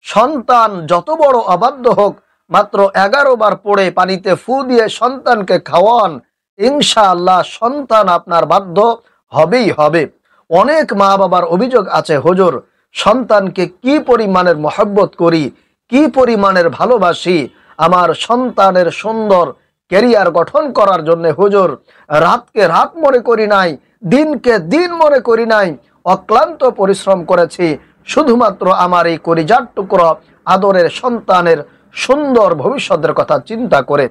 সন্তান যত বড় অবাধ্য হোক, মাত্র 11 বার পড়ে পানিতে ফু দিয়ে সন্তানকে খাওয়ান, ইনশাআল্লাহ সন্তান আপনার বাধ্য হবেই হবে। অনেক মা বাবার অভিযোগ আছে, হুজুর সন্তানকে কি পরিমাণের মহব্বত করি, কি পরিমাণের ভালোবাসি, আমার সন্তানের সুন্দর ক্যারিয়ার গঠন করার জন্য হুজুর রাতকে রাত মনে করি নাই, দিনকে দিন মনে করি নাই, অক্লান্ত পরিশ্রম করেছি শুধুমাত্র আমার এই কলিজার টুকরো আদরের সন্তানের সুন্দর ভবিষ্যতের কথা চিন্তা করে।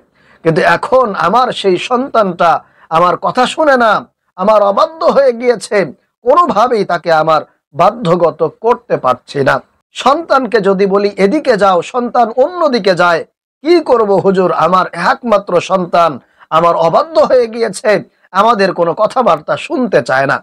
কিন্তু এখন আমার সেই সন্তানটা আমার কথা শুনে না, আমার অবাধ্য হয়ে গিয়েছে, কোনোভাবেই তাকে আমার বাধ্যগত করতে পারছি না। সন্তানকে যদি বলি এদিকে যাও, সন্তান অন্যদিকে যায়, কি করব হুজুর, আমার একমাত্র সন্তান আমার অবাধ্য হয়ে গিয়েছে, আমাদের কোনো কথাবার্তা শুনতে চায় না।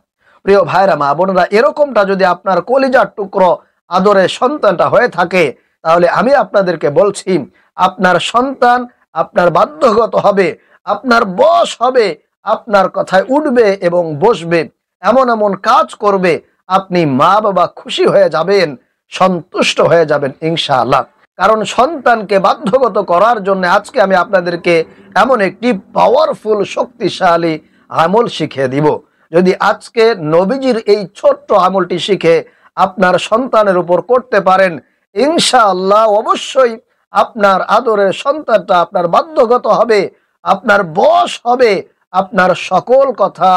প্রিয় ভাইরা মা বোনেরা, এরকমটা যদি আপনার কলিজার টুকরো আদরের সন্তানটা হয়ে থাকে, তাহলে আমি আপনাদেরকে বলছি আপনার সন্তান আপনার বাধ্যগত হবে, আপনার বশ হবে, আপনার কথায় উঠবে এবং বসবে, এমন এমন কাজ করবে, আপনি মা বাবা খুশি হয়ে যাবেন, সন্তুষ্ট হয়ে যাবেন ইনশাআল্লাহ। কারণ সন্তানকে বাধ্যগত করার জন্য আজকে আমি আপনাদেরকে এমন একটি পাওয়ারফুল শক্তিশালী আমল শিখিয়ে দিব। যদি আজকে নবীজির এই ছোট্ট আমলটি শিখে আপনার সন্তানের উপর করতে পারেন, ইনশাআল্লাহ অবশ্যই আপনার আদরের সন্তানটা আপনার বাধ্যগত হবে, আপনার বশ হবে, আপনার সকল কথা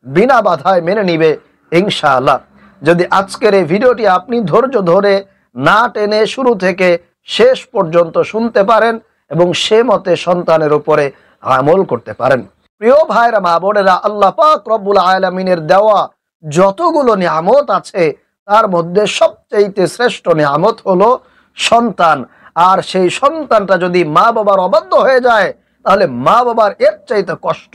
বিনা বাধায় মেনে নিবে ইনশাআল্লাহ। যদি আজকের এই ভিডিওটি আপনি ধৈর্য ধরে না টেনে শুরু থেকে শেষ পর্যন্ত শুনতে পারেন এবং সে মতে সন্তানের উপরে আমল করতে পারেন। প্রিয় ভাইরা মা বোনেরা, আল্লাহ পাক রব্বুল আলামিনের দেওয়া যতগুলো নিয়ামত আছে তার মধ্যে সবচেয়ে শ্রেষ্ঠ নিয়ামত হলো সন্তান। আর সেই সন্তানটা যদি মা বাবার অবাধ্য হয়ে যায়, তাহলে মা বাবার এর চাইতে কষ্ট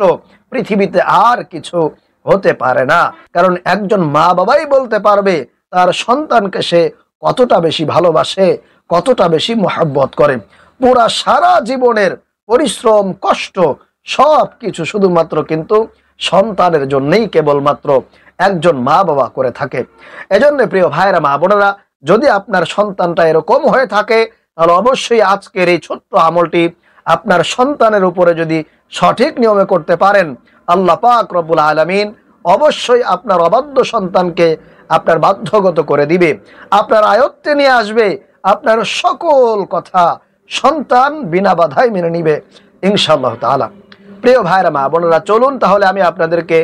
পৃথিবীতে আর কিছু হতে পারে না। কারণ একজন মা বাবাই বলতে পারবে তার সন্তানকে সে কতটা বেশি ভালোবাসে, কতটা বেশি মহব্বত করে। পুরা সারা জীবনের পরিশ্রম, কষ্ট সব কিছু শুধুমাত্র কিন্তু সন্তানের জন্যই কেবলমাত্র একজন মা বাবা করে থাকে। এজন্য প্রিয় ভাইরা মা বোনেরা, যদি আপনার সন্তানটা এরকম হয়ে থাকে, তাহলে অবশ্যই আজকের এই ছোট্ট আমলটি আপনার সন্তানের উপরে যদি সঠিক নিয়মে করতে পারেন, আল্লাহ পাক রব্বুল আলামিন অবশ্যই আপনার অবাধ্য সন্তানকে আপনার বাধ্যগত করে দিবে, আপনার আয়ত্তে নিয়ে আসবে, আপনার সকল কথা সন্তান বিনা বাধায় মেনে নিবে ইনশাআল্লাহ তাআলা। প্রিয় ভাইরা মা বোনেরা, চলুন তাহলে আমি আপনাদেরকে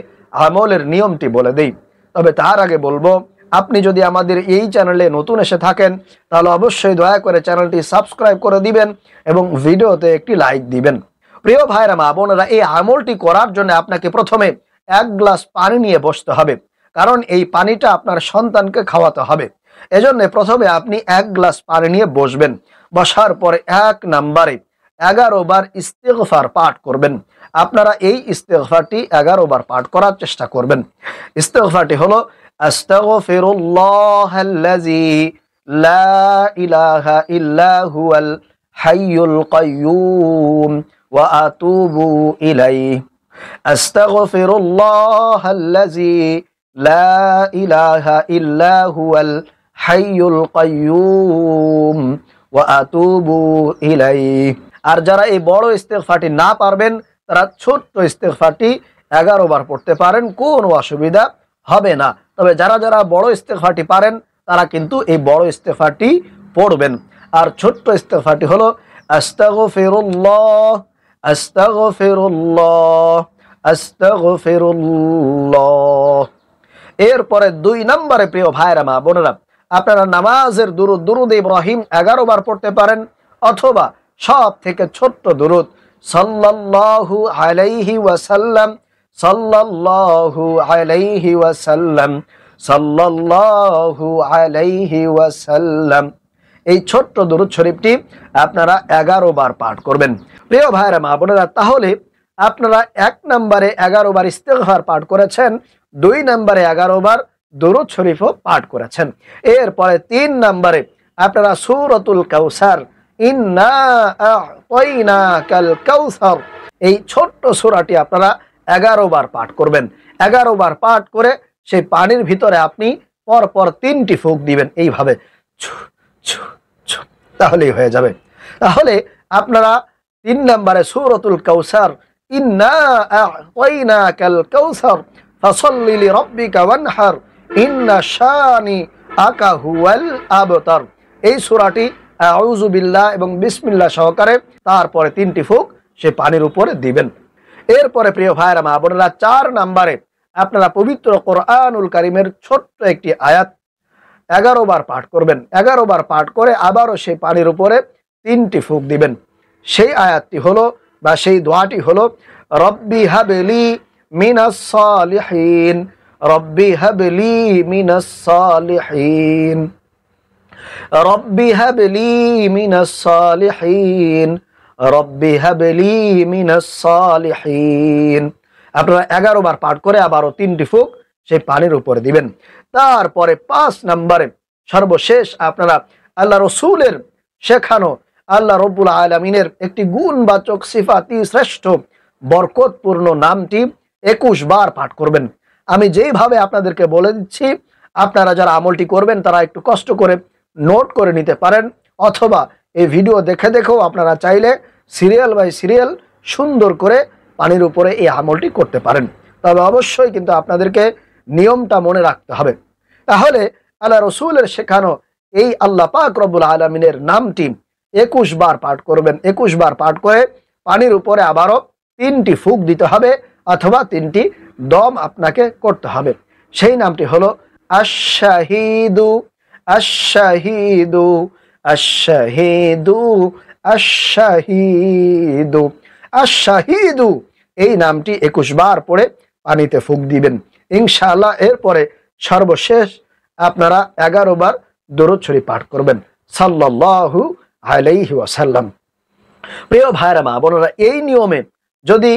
আমলের নিয়মটি বলে দেই। তবে তার আগে বলবো, আপনি যদি আমাদের এই চ্যানেলে নতুন এসে থাকেন, তাহলে অবশ্যই দয়া করে চ্যানেলটি সাবস্ক্রাইব করে দিবেন এবং ভিডিওতে একটি লাইক দিবেন। প্রিয় ভাইরা মা বোনেরা, এই আমলটি করার জন্য আপনাকে প্রথমে 1 গ্লাস পানি নিয়ে বসতে হবে, কারণ এই পানিটা আপনার সন্তানকে খাওয়াতে হবে। এজন্য প্রথমে আপনি 1 গ্লাস পানি নিয়ে বসবেন। বসার পরে 1 নম্বরে 11 বার ইস্তিগফার পাঠ করবেন। আপনারা এই ইস্তিগফারটি 11 বার পাঠ করার চেষ্টা করবেন। ইস্তিগফারটি হলো আস্তাগফিরুল্লাহাল্লাযী লা ইলাহা ইল্লা হুয়াল হাইয়ুল কাইয়্যুম ওয়া আতুবু ইলাইহি। আস্তাগফিরুল্লাহাল্লাযী লা ইলাহা ইল্লা হুয়াল হাইয়ুল কাইয়্যুম ওয়া আতুবু ইলাইহি। আর যারা এই বড় ইস্তিগফারটি না পারবেন, তারা ছোট্ট ইস্তিগফারটি 11 বার পড়তে পারেন, কোনো অসুবিধা হবে না। তবে যারা যারা বড় ইস্তিগফারটি পারেন, তারা কিন্তু এই বড় ইস্তিগফারটি পড়বেন। আর ছোট্ট ইস্তিগফারটি হলো আস্তাগফিরুল্লাহ আস্তাগফিরুল্লাহ আস্তাগফিরুল্লাহ। এরপরে 2 নম্বরে প্রিয় ভাইরা মা বোনেরা, আপনারা নামাজের দুরুদ ইব্রাহিম 11 বার পড়তে পারেন, অথবা সব থেকে ছোট্ট দুরুদ সাল্লাল্লাহু আলাইহি ওয়াসাল্লাম সাল্লাল্লাহু আলাইহি ওয়াসাল্লাম সাল্লাল্লাহু আলাইহি ওয়াসাল্লাম, এই ছোট্ট দুরুদ শরীফটি আপনারা 11 বার পাঠ করবেন। প্রিয় ভাইরা মা বোনেরা, তাহলে আপনারা 1 নম্বরে 11 বার ইস্তিগফার পাঠ করেছেন, 2 নম্বরে 11 বার দুরুদ শরীফও পাঠ করেছেন। এরপরে 3 নম্বরে আপনারা সূরাতুল কাউসার, ইন্না আ'তাইনাকাল কাউসার, এই ছোট্ট সূরাটি আপনারা 11 বার পাঠ করবেন। 11 বার পাঠ করে সেই পানির ভিতরে আপনি পরপর 3টি ফুঁক দিবেন, এইভাবে ছু ছু ছু। তাহলেই হয়ে যাবে। তাহলে আপনারা 3 নম্বরে সূরাতুল কাউসার, ইন্না আ'তাইনাকাল কাউসার ফাসাল্লি লিরাব্বিকা ওয়ানহার ইন্না শানিআকা হুয়াল আবতার, এই সূরাটি আউযু বিল্লাহ এবং বিসমিল্লাহ সহকারে তারপরে 3টি ফুঁক সে পানির উপরে দিবেন। এরপরে প্রিয় ভাইরা মা বোনেরা 4 নম্বরে আপনারা পবিত্র কোরআনুল কারীমের ছোট্ট একটি আয়াত 11 বার পাঠ করবেন। 11 বার পাঠ করে আবারও সেই পানির উপরে 3টি ফুঁক দিবেন। সেই আয়াতটি হলো বা সেই দোয়াটি হলো, রব্বি হাবলি মিনাস সালিহিন, রব্বি হাবলি মিনাস সালিহিন, রব্বি হাবলি মিনাস সালিহিন, রব্বি হাবলি মিনাস সালিহিন। আপনারা 11 বার পাঠ করে আবারও 3টি ফুঁক সেই পানির উপরে দিবেন। তারপরে 5 নম্বরে সর্বশেষ আপনারা আল্লাহ রসুলের শেখানো আল্লাহ রব্বুল আলামিনের একটি গুণবাচক সিফাতি শ্রেষ্ঠ বরকতপূর্ণ নামটি 21 বার পাঠ করবেন। আমি যেইভাবে আপনাদেরকে বলে দিচ্ছি, আপনারা যারা আমলটি করবেন তারা একটু কষ্ট করে নোট করে নিতে পারেন, অথবা এই ভিডিও দেখে দেখেও আপনারা চাইলে সিরিয়াল বাই সিরিয়াল সুন্দর করে পানির উপরে এই আমলটি করতে পারেন। তবে অবশ্যই কিন্তু আপনাদেরকে নিয়মটা মনে রাখতে হবে। তাহলে আল্লাহ রসুলের শেখানো এই আল্লাহ পাক রব্বুল আলামিনের নামটি 21 বার পাঠ করবেন। 21 বার পাঠ করে পানির উপরে আবারও 3টি ফুঁক দিতে হবে, অথবা 3টি দম আপনাকে করতে হবে। সেই নামটি হলো আশ-শাহীদু, আশ-শাহীদু, আশ-শাহীদু, আশ-শাহীদু, আশ-শাহীদু। এই নামটি 21 বার পড়ে পানিতে ফুঁক দিবেন ইনশাআল্লাহ। এরপরে সর্বশেষ আপনারা 11 বার দরুদ শরীফ পাঠ করবেন সাল্লাল্লাহু আলাইহি ওয়াসাল্লাম। প্রিয় ভাইরা মা বোনেরা, এই নিয়মে যদি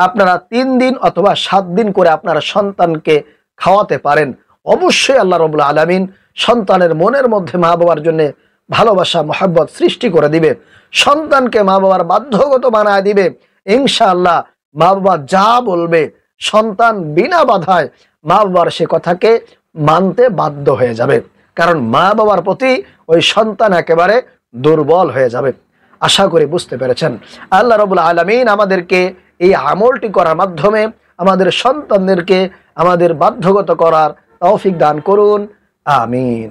আপনারা 3 দিন অথবা 7 দিন করে আপনারা সন্তানকে খাওয়াতে পারেন, অবশ্যই আল্লাহ রাব্বুল আলামিন সন্তানের মনের মধ্যে মা বাবার জন্য ভালোবাসা মহব্বত সৃষ্টি করে দিবে, সন্তানকে মা বাবার বাধ্যগত বানায় দিবে ইনশাআল্লাহ। মা বাবা যা বলবে সন্তান বিনা বাধায় মা বাবার সে কথাকে মানতে বাধ্য হয়ে যাবে, কারণ মা বাবার প্রতি ওই সন্তান একেবারে দুর্বল হয়ে যাবে। আশা করি বুঝতে পেরেছেন। আল্লাহ রাব্বুল আলামিন আমাদেরকে এই আমলটি করার মাধ্যমে আমাদের সন্তানদেরকে আমাদের বাধ্যগত করার তৌফিক দান করুন, আমিন।